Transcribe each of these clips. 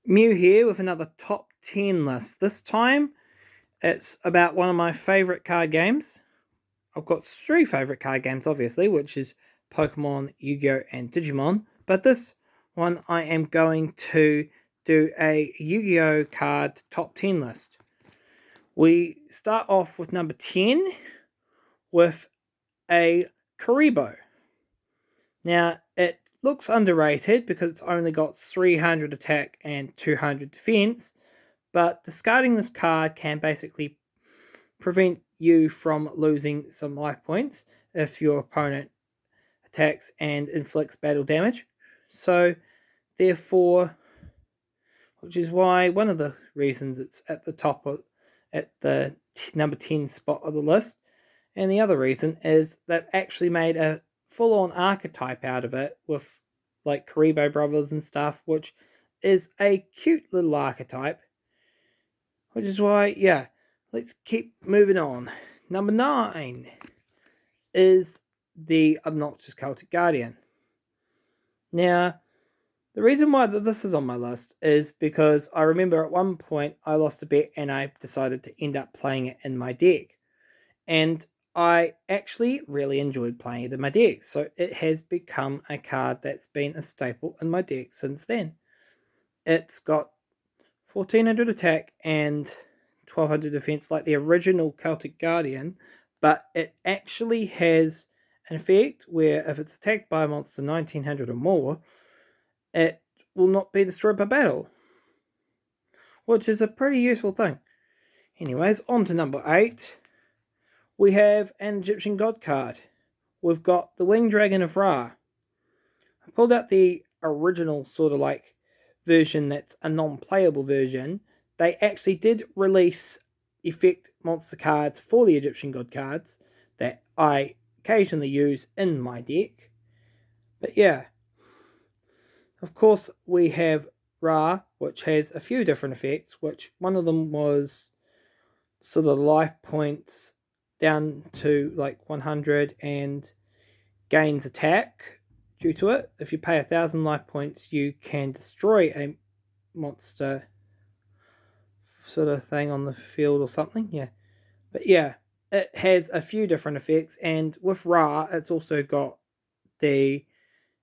Mew here with another top 10 list. This time it's about one of my favourite card games. I've got three favourite card games, obviously, which is Pokemon, Yu-Gi-Oh! And Digimon. But this one I am going to do a Yu-Gi-Oh! Card top 10 list. We start off with number 10 with a Kuribo. Now, it looks underrated because it's only got 300 attack and 200 defense, but discarding this card can basically prevent you from losing some life points if your opponent attacks and inflicts battle damage. So, therefore, which is why one of the reasons it's at the top of at the number 10 spot of the list, and the other reason is they've actually made a full-on archetype out of it with like Kuribo brothers and stuff, which is a cute little archetype. Which is why, yeah, let's keep moving on. Number 9 is the obnoxious Celtic Guardian. Now, the reason why this is on my list is because I remember at one point I lost a bet and I decided to end up playing it in my deck. And I actually really enjoyed playing it in my deck, so it has become a card that's been a staple in my deck since then. It's got 1400 attack and 1200 defense like the original Celtic Guardian, but it actually has an effect where if it's attacked by a monster 1900 or more, it will not be destroyed by battle, which is a pretty useful thing. Anyways, on to number 8. We have an Egyptian God card. We've got the Winged Dragon of Ra. I pulled out the original sort of like version that's a non-playable version. They actually did release effect monster cards for the Egyptian God cards that I occasionally use in my deck. But yeah, of course we have Ra, which has a few different effects, which one of them was sort of life points down to like 100 and gains attack due to it. If you pay 1,000 life points, you can destroy a monster sort of thing on the field or something. Yeah. But yeah, it has a few different effects, and with Ra, it's also got the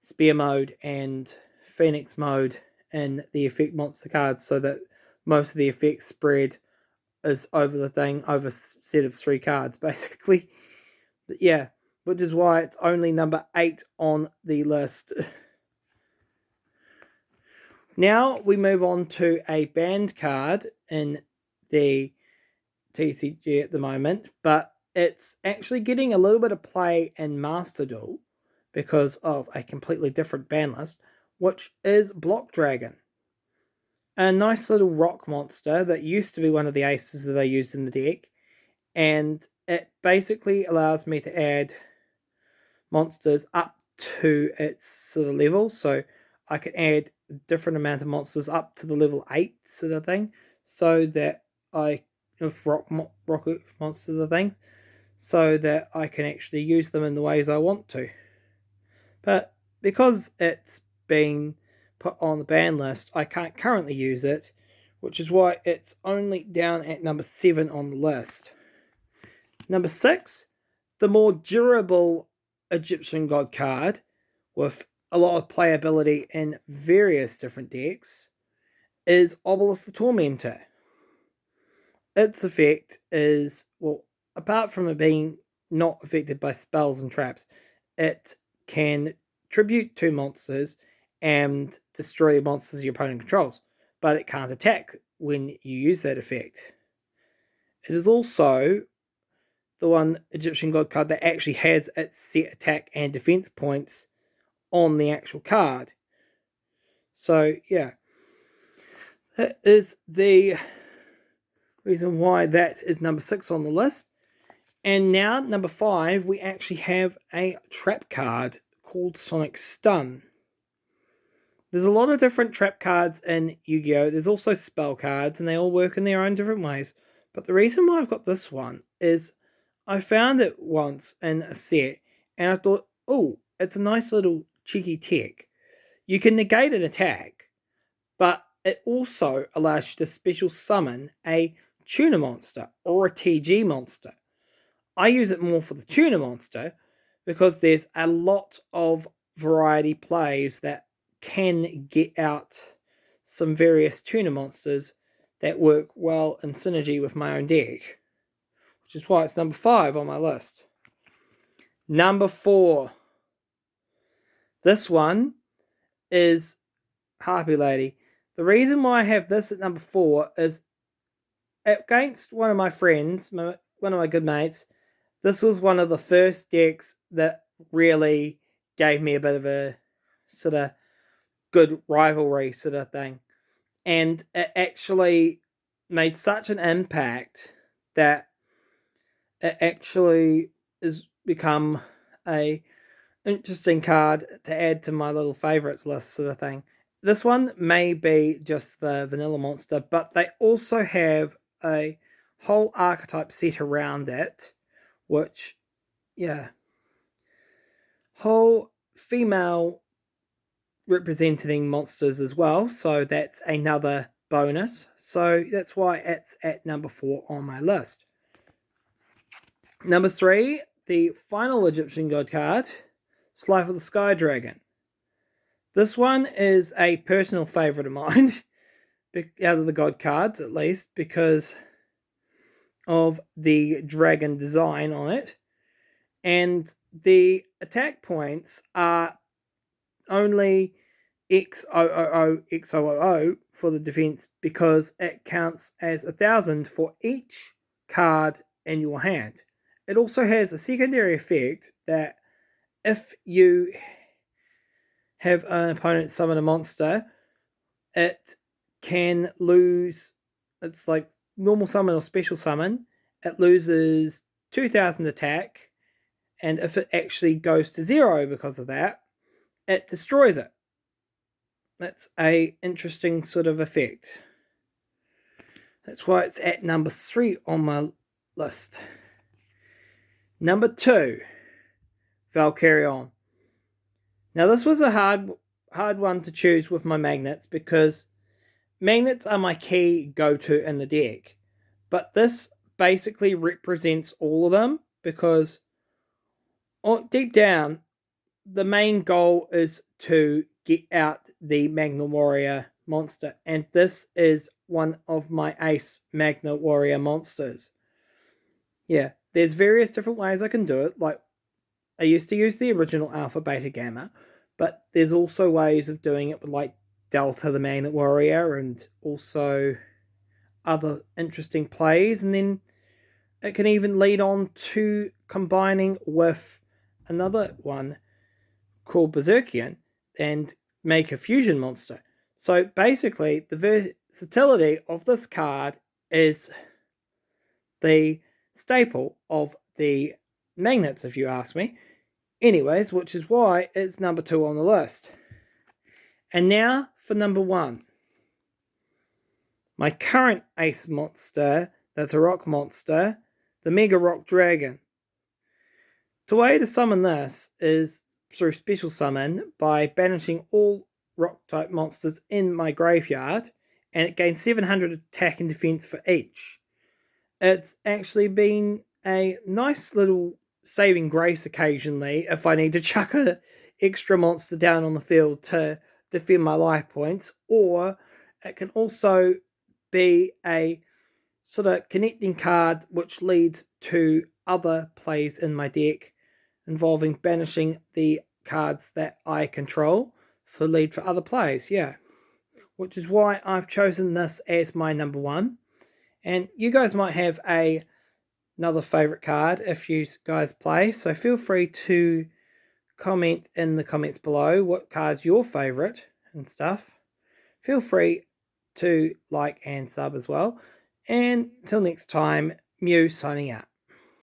Spear mode and Phoenix mode in the effect monster cards, so that most of the effects spread is over the thing, over a set of 3 cards, basically. But yeah, which is why it's only number 8 on the list. Now we move on to a banned card in the TCG at the moment, but it's actually getting a little bit of play in Master Duel because of a completely different ban list, which is Block Dragon. A nice little rock monster that used to be one of the aces that I used in the deck, and it basically allows me to add monsters up to its sort of level, so I can add a different amount of monsters up to the level 8 sort of thing, so that I, with rocket monsters and things, so that I can actually use them in the ways I want to. But because it's been put on the ban list, I can't currently use it, which is why it's only down at number 7 on the list. Number 6, the more durable Egyptian God card with a lot of playability in various different decks is Obelisk the Tormentor. Its effect is, well, apart from it being not affected by spells and traps, it can tribute 2 monsters and destroy the monsters your opponent controls, but it can't attack when you use that effect. It is also the one Egyptian God card that actually has its set attack and defense points on the actual card. So, yeah. That is the reason why that is number 6 on the list. And now, number 5, we actually have a trap card called Sonic Stun. There's a lot of different trap cards in Yu-Gi-Oh! There's also spell cards, and they all work in their own different ways. But the reason why I've got this one is I found it once in a set, and I thought, oh, it's a nice little cheeky tech. You can negate an attack, but it also allows you to special summon a tuna monster or a TG monster. I use it more for the tuna monster because there's a lot of variety plays that can get out some various tuna monsters that work well in synergy with my own deck, which is why it's number 5 on my list. Number 4. This one is Harpy Lady. The reason why I have this at number 4 is against one of my friends, one of my good mates. This was one of the first decks that really gave me a bit of a sort of good rivalry sort of thing. And it actually made such an impact that it actually has become a interesting card to add to my little favorites list sort of thing. This one may be just the vanilla monster, but they also have a whole archetype set around it, which, yeah, whole female representing monsters as well, so that's another bonus. So that's why it's at number 4 on my list. Number 3, the final Egyptian god card, Slife of the Sky Dragon. This one is a personal favourite of mine, out of the god cards at least, because of the dragon design on it. And the attack points are only XOOO for the defense because it counts as 1,000 for each card in your hand. It also has a secondary effect that if you have an opponent summon a monster, it can lose. It's like normal summon or special summon. It loses 2,000 attack, and if it actually goes to 0 because of that, it destroys it. That's a interesting sort of effect. That's why it's at number 3 on my list. Number 2, Valcarryon. Now this was a hard one to choose with my magnets because magnets are my key go-to in the deck. But this basically represents all of them because deep down, the main goal is to get out the Magna Warrior monster. And this is one of my ace Magna Warrior monsters. Yeah, there's various different ways I can do it. Like, I used to use the original Alpha, Beta, Gamma. But there's also ways of doing it with like Delta, the Magnet Warrior, and also other interesting plays. And then it can even lead on to combining with another one called Berserkian and make a fusion monster. So basically, the versatility of this card is the staple of the magnets, if you ask me. Anyways, which is why it's number 2 on the list. And now for number 1. My current ace monster, that's a rock monster, the Mega Rock Dragon. The way to summon this is through special summon by banishing all rock type monsters in my graveyard, and it gains 700 attack and defense for each. It's actually been a nice little saving grace occasionally if I need to chuck an extra monster down on the field to defend my life points, or it can also be a sort of connecting card which leads to other plays in my deck involving banishing the cards that I control for lead for other plays, yeah. Which is why I've chosen this as my number 1. And you guys might have another favourite card if you guys play, so feel free to comment in the comments below what card's your favourite and stuff. Feel free to like and sub as well. And until next time, Mew signing out.